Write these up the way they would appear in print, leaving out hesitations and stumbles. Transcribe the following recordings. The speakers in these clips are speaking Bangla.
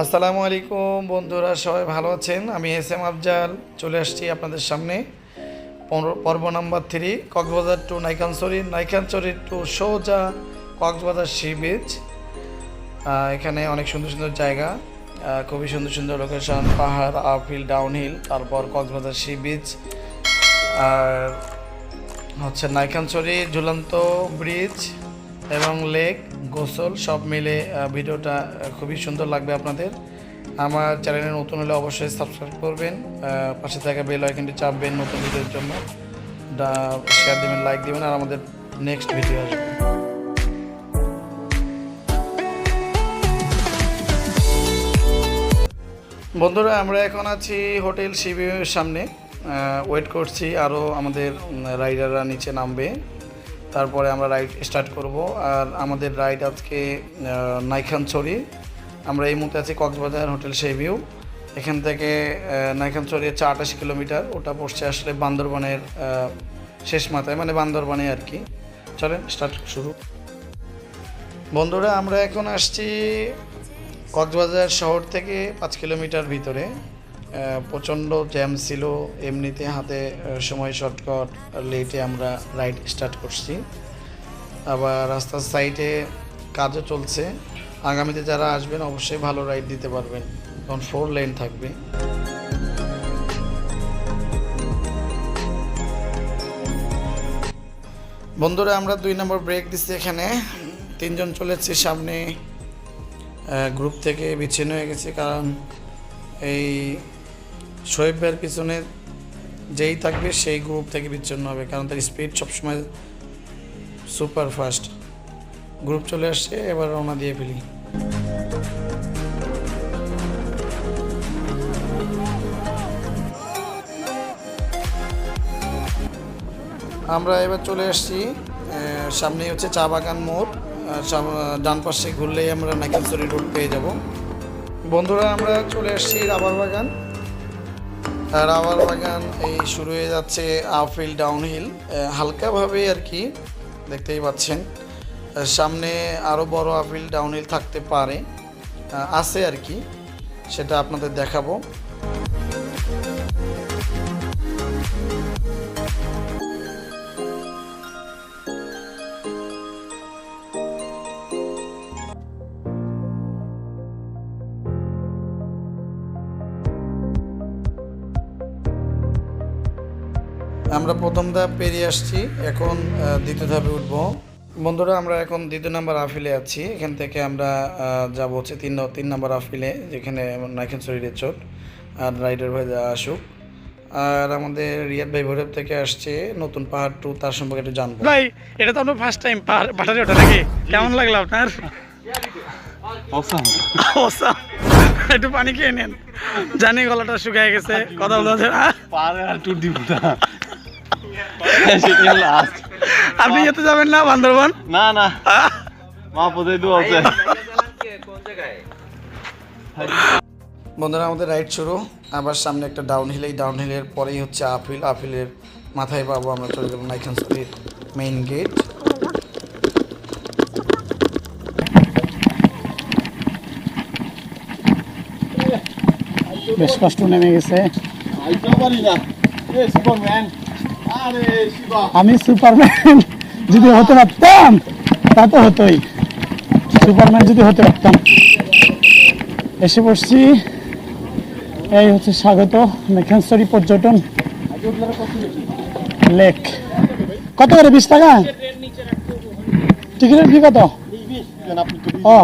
আসসালামু আলাইকুম বন্ধুরা, সবাই ভালো আছেন? আমি এস এম আফজাল চলে আসছি আপনাদের সামনে। পর্ব নাম্বার 3, কক্সবাজার টু নাইখানছড়ি টু সোজা কক্সবাজার সি বিচ। এখানে অনেক সুন্দর সুন্দর জায়গা, খুবই সুন্দর সুন্দর লোকেশন, পাহাড়, আপহিল, ডাউনহিল, তারপর কক্সবাজার সি বিচ আর হচ্ছে নাইখানছড়ি ঝুলন্ত ব্রিজ এবং লেক, গোসল সব মিলে ভিডিওটা খুবই সুন্দর লাগবে আপনাদের। আমার চ্যানেলে নতুন হলে অবশ্যই সাবস্ক্রাইব করবেন, পাশে থাকা বেল আইকনটি চাপবেন নতুন ভিডিওর জন্য, শেয়ার দেবেন, লাইক দেবেন, আর আমাদের নেক্সট ভিডিও আসবে। বন্ধুরা, আমরা এখন আছি হোটেল শিবিরের সামনে, ওয়েট করছি আরও আমাদের রাইডাররা নিচে নামবে, তারপরে আমরা রাইড স্টার্ট করব। আর আমাদের রাইড আজকে নাইখানছড়ি। আমরা এই মুহূর্তে আছি কক্সবাজার হোটেল শিবিউ। এখান থেকে নাইখানছড়ি হচ্ছে 28 কিলোমিটার, ওটা পড়ছে আসলে বান্দরবানের শেষ মাথায়, মানে বান্দরবানে আর কি। চলেন স্টার্ট শুরু। বন্ধুরা, আমরা এখন আসছি কক্সবাজার শহর থেকে 5 কিলোমিটার ভিতরে। প্রচণ্ড জ্যাম ছিল, এমনিতে হাতে সময় শর্টকাট লেটে আমরা রাইড স্টার্ট করছি। আবার রাস্তার সাইডে কাজও চলছে, আগামীতে যারা আসবেন অবশ্যই ভালো রাইড দিতে পারবেন, কারণ 4 লেন থাকবে। বন্ধুরা, আমরা 2 নম্বর ব্রেক দিচ্ছি। এখানে 3 জন চলেছি সামনে, গ্রুপ থেকে বিচ্ছিন্ন হয়ে গেছে, কারণ এই শোয়েব ভাইয়ের পিছনে যেই থাকবে সেই গ্রুপ থেকে বিচ্ছিন্ন হবে, কারণ তার স্পিড সবসময় সুপার ফাস্ট। গ্রুপ চলে আসছে, এবার রওনা দিয়ে ফেলি। আমরা এবার চলে আসছি, সামনে হচ্ছে চা বাগান মোড়, ডান পাশে ঘুরলেই আমরা নাইখানছড়ি রোড পেয়ে যাব। বন্ধুরা, আমরা চলে আসছি রাবার বাগান। রাবার বাগান এই শুরু হয়ে যাচ্ছে আপহিল ডাউনহিল, হালকাভাবে আর কি, দেখতেই পাচ্ছেন। সামনে আরও বড় আপহিল ডাউনহিল থাকতে পারে, আছে আর কি, সেটা আপনাদের দেখাবো। আমরা প্রথম ধাপ পেরিয়ে আসছি, এখন দ্বিতীয় ধাপে উঠব। বন্ধুরা, আমরা এখন 2 নম্বর আফিলে আছি। এখান থেকে আমরা যাব হচ্ছে 3 নম্বর আফিলে, যেখানে নাইখানছড়ি রিসোর্ট। আর রাইডার ভাই আসুক, আর আমাদের রিয়াদ ভাই ভৈরব থেকে আসছে নতুন পাহাড় টু, তার সম্পর্কে একটু জানবো। ভাই, এটা তো আপনার ফার্স্ট টাইম পাহাড়ে ওঠা নাকি? কেমন লাগলো আপনার? অসাম। একটু পানি খেয়ে নেন, জানি গলাটা শুকিয়ে গেছে, কথা বলতে পারছে না। আপনি যেতে যাবেন না বান্দরবান? না না, মা পদে দু আছে। বন্ধুরা, আমাদের রাইড শুরু। আবার সামনে একটা ডাউনহিল, এই ডাউনহিলের পরেই হচ্ছে আপহিল, আপহিলের মাথায় পাবো আমরা চলে যাবো নাইখানছড়ির মেইন গেট। বেশ কষ্ট নেমে গেছে। আমি সুপারম্যান যদি হতে পারতাম, তা তো হতোই। সুপারম্যান যদি হতে পারতাম। এসে পড়ছি, এই হচ্ছে স্বাগত নাইখানছড়ি পর্যটন লেক। কত করে? 20 টাকা টিকিটের ফি? কত? ও,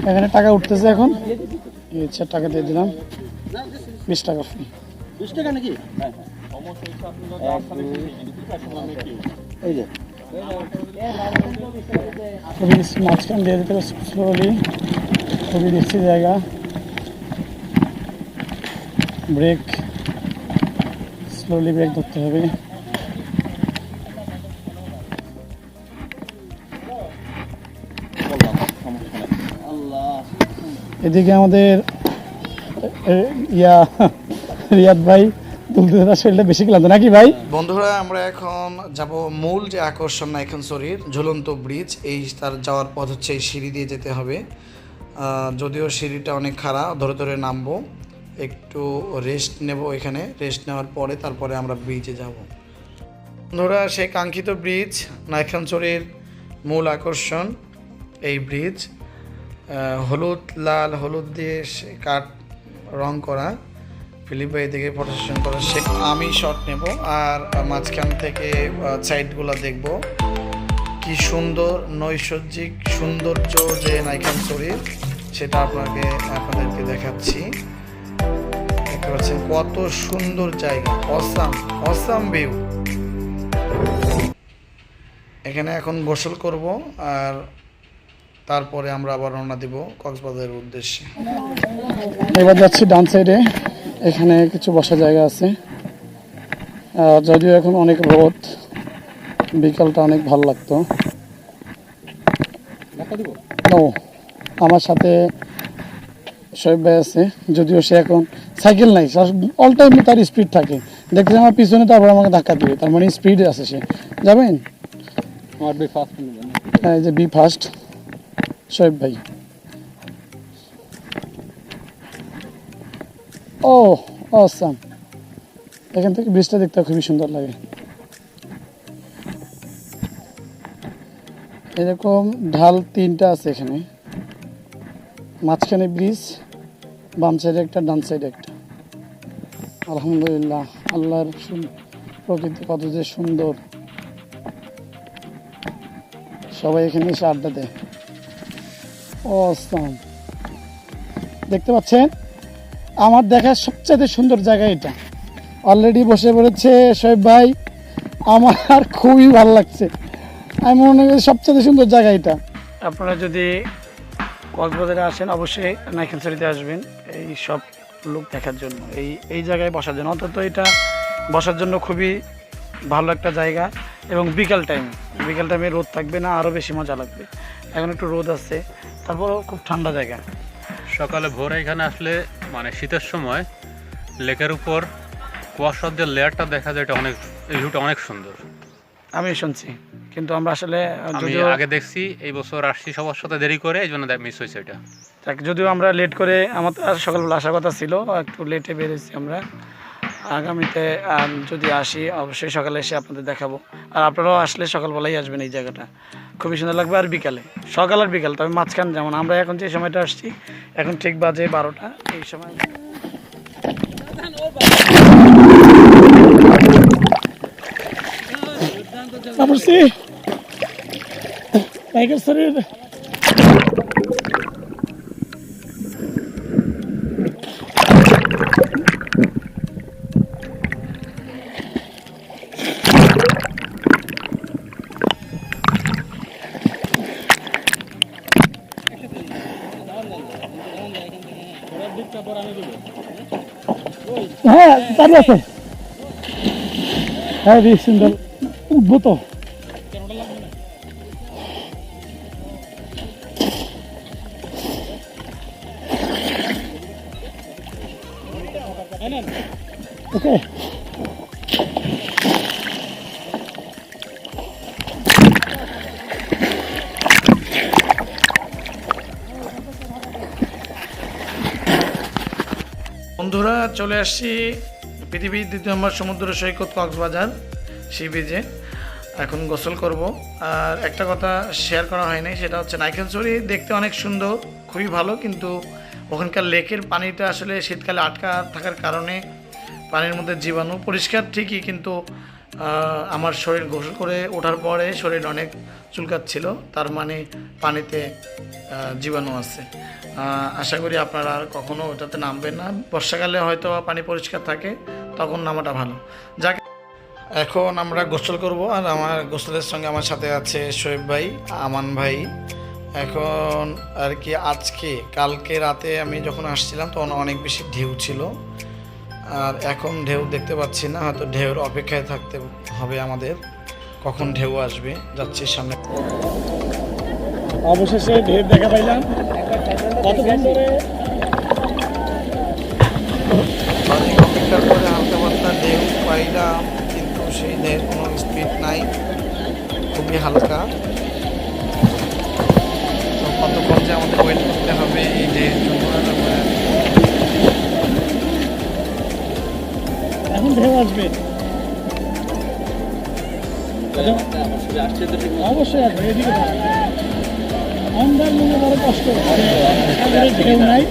এখানে টাকা উঠতেছে এখন। আচ্ছা, টাকা দিয়ে দিলাম, 20 টাকা ফি। 20 টাকা নাকি? খুবই মাঝখান দিয়ে দিতে হবে স্লোলি, খুবই দেখছি জায়গা। ব্রেক, স্লোলি ব্রেক ধরতে হবে। এদিকে আমাদের রিয়াদ ভাই তুলতে শরীরটা বেশি ক্লান্ত নাকি ভাই? বন্ধুরা, আমরা এখন যাব মূল যে আকর্ষণ নাইখানছড়ির ঝুলন্ত ব্রিজ। এই তার যাওয়ার পথ হচ্ছে এই সিঁড়ি দিয়ে যেতে হবে। যদিও সিঁড়িটা অনেক খাড়া, ধরে ধরে নামবো, একটু রেস্ট নেব এখানে। রেস্ট নেওয়ার পরে তারপরে আমরা ব্রিজে যাব। বন্ধুরা, সেই কাঙ্ক্ষিত ব্রিজ, নাইক্ষ্যংছড়ির মূল আকর্ষণ এই ব্রিজ। হলুদ, লাল হলুদ দিয়ে কাঠ রং করা। ফিলিপ ভাই দিকে ফটো সেশন করা, সে আমি শট নেব আর মাঝখান থেকে সাইডগুলো দেখব। কি সুন্দর নৈসর্গিক সৌন্দর্য যে নাইক্ষ্যংছড়ির, সেটা আপনাদেরকে দেখাচ্ছি। দেখতে পাচ্ছেন কত সুন্দর জায়গা, অসাম অসাম ভিউ। এখানে এখন গোসল করব আর তারপরে আমরা আবার রওনা দিব কক্সবাজারের উদ্দেশ্যে। এবার যাচ্ছি ডান সাইডে, এখানে কিছু বসার জায়গা আছে। যদিও এখন অনেক রোদ, বিকালটা অনেক ভালো লাগতো। ও, আমার সাথে শোয়েব ভাই আছে, যদিও সে এখন সাইকেল নাই, অল টাইম তার স্পিড থাকে। দেখতে আমার পিছনে, তারপর আমাকে ধাক্কা দিবে, তার মানে স্পিডে আছে সে। যাবেন? এই যে বি ফার্স্ট শোয়েব ভাই। ও অসাম, এখান থেকে ব্রিজটা দেখতে খুবই সুন্দর লাগে। এরকম ঢাল 3টা আছে এখানে, মাঝখানে ব্রিজ, বাম সাইডে একটা, ডান সাইডে একটা। আলহামদুলিল্লাহ, আল্লাহর প্রকৃতি কত যে সুন্দর। সবাই এখানে এসে আড্ডা দেয়। অসাম, দেখতে পাচ্ছেন আমার দেখার সবচেয়ে সুন্দর জায়গা এটা। অলরেডি বসে পড়েছে শোয়েব ভাই, আমার খুবই ভালো লাগছে। আমি মনে করি সবচেয়ে সুন্দর জায়গা এটা। আপনারা যদি কক্সবাজারে আসেন অবশ্যই নাইক্ষ্যংছড়িতে আসবেন এই সব লোক দেখার জন্য, এই জায়গায় বসার জন্য। অন্তত এটা বসার জন্য খুবই ভালো একটা জায়গা। এবং বিকাল টাইমে রোদ থাকবে না, আরও বেশি মজা লাগবে। এখন একটু রোদ আছে, তারপরও খুব ঠান্ডা জায়গা। সকালে ভোরে এখানে আসলে মানে শীতের সময় লেকের উপর কুয়াশার যে লেয়ারটা দেখা যায়, এটা অনেক, এই ভিউটা অনেক সুন্দর। আমি শুনছি, কিন্তু আমরা আসলে আমি আগে দেখছি, এই বছর আসছি সবার সাথে দেরি করে, এই জন্য মিস হয়েছে এটা। যদিও আমরা লেট করে, আমাদের সকালবেলা আসার কথা ছিল, একটু লেটে বেরিয়েছি আমরা। আগামীতে যদি আসি অবশ্যই সকালে এসে আপনাদের দেখাবো। আর আপনারাও আসলে সকালবেলাই আসবেন, এই জায়গাটা খুবই সুন্দর লাগবে। আর বিকালে, সকাল আর বিকাল, তবে মাঝখান যেমন আমরা এখন যে সময়টা আসছি, এখন ঠিক বাজে 12টা, এই সময় হ্যাঁ দাঁড়িয়ে আছে। হ্যাঁ বেশ সুন্দর, উদ্ভূত। ওকে, বন্ধুরা, চলে আসছি পৃথিবীর 2 নম্বর সমুদ্র সৈকত কক্সবাজার সি বিচে। এখন গোসল করব। আর একটা কথা শেয়ার করা হয়নি, সেটা হচ্ছে নাইক্ষ্যংছড়ি দেখতে অনেক সুন্দর, খুবই ভালো, কিন্তু ওখানকার লেকের পানিটা আসলে শীতকালে আটকা থাকার কারণে পানির মধ্যে জীবাণু। পরিষ্কার ঠিকই, কিন্তু আমার শরীর গোসল করে ওঠার পরে শরীর অনেক চুলকাচ্ছিল, তার মানে পানিতে জীবাণু আছে। আশা করি আপনারা আর কখনও ওটাতে নামবেন না। বর্ষাকালে হয়তো পানি পরিষ্কার থাকে, তখন নামাটা ভালো। যাকে এখন আমরা গোসল করব, আর আমার গোসলের সঙ্গে আমার সাথে আছে শোয়েব ভাই, আমান ভাই। এখন আর কি, কালকে রাতে আমি যখন আসছিলাম তখন অনেক বেশি ঢেউ ছিল, আর এখন ঢেউ দেখতে পাচ্ছি না। হয়তো ঢেউর অপেক্ষায় থাকতে হবে আমাদের, কখন ঢেউ আসবে। যাচ্ছি সামনে। অবশেষে ঢেউ দেখা পাইলাম। কতক্ষণ ধরে অনেক অপেক্ষার পরে হালকা পাতলা ঢেউ পাইলাম, কিন্তু সেই ঢেউর কোনো স্পিড নাই, খুবই হালকা। তো কতক্ষণ যে আমাদের ওয়েট করতে হবে অবশ্যই আছে, এদিকে যাবে। আমদার মনে বড় কষ্ট, সাগরের ঢেউ নাই,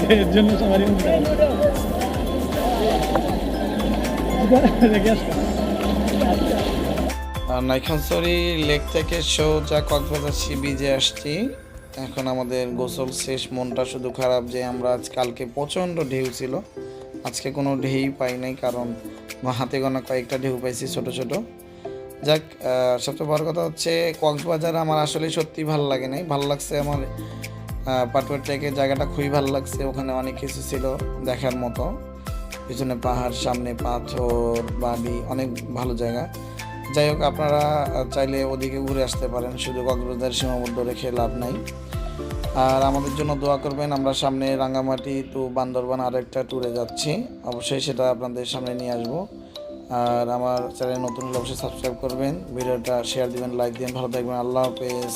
ঢেউয়ের জন্য সবারই মন খারাপ। রেখে আসলাম। নাইখানসরি লেক থেকে সোজা কক্সবাজার সি বিচে আসছি। এখন আমাদের গোসল শেষ, মনটা শুধু খারাপ যে আমরা কালকে প্রচণ্ড ঢেউ ছিল, আজকে কোনো ঢেউই পাই নাই, কারণ হাতে গোনা কয়েকটা ঢেউ পাইছি ছোট ছোট। যাক, সবচেয়ে বড় কথা হচ্ছে কক্সবাজার আমার আসলে সত্যি ভালো লাগে নাই, ভালো লাগছে আমার পাটুয়ার ট্রেকের জায়গাটা খুবই ভালো লাগছে। ওখানে অনেক কিছু ছিল দেখার মতো, পিছনে পাহাড়, সামনে পাথর, বালি, অনেক ভালো জায়গা। যাই হোক, আপনারা চাইলে ওদিকে ঘুরে আসতে পারেন, শুধু কক্সবাজার সীমাবদ্ধ রেখে লাভ নাই। আর আমাদের জন্য দোয়া করবেন, আমরা সামনে রাঙ্গামাটি টু বান্দরবান আরেকটা ট্যুরে যাচ্ছি, অবশ্যই সেটা আপনাদের সামনে নিয়ে আসবো। আর আমার চ্যানেল নতুন হলে অবশ্যই সাবস্ক্রাইব করবেন, ভিডিওটা শেয়ার দিবেন, লাইক দিবেন, ভালো থাকবেন, আল্লাহ হাফেজ।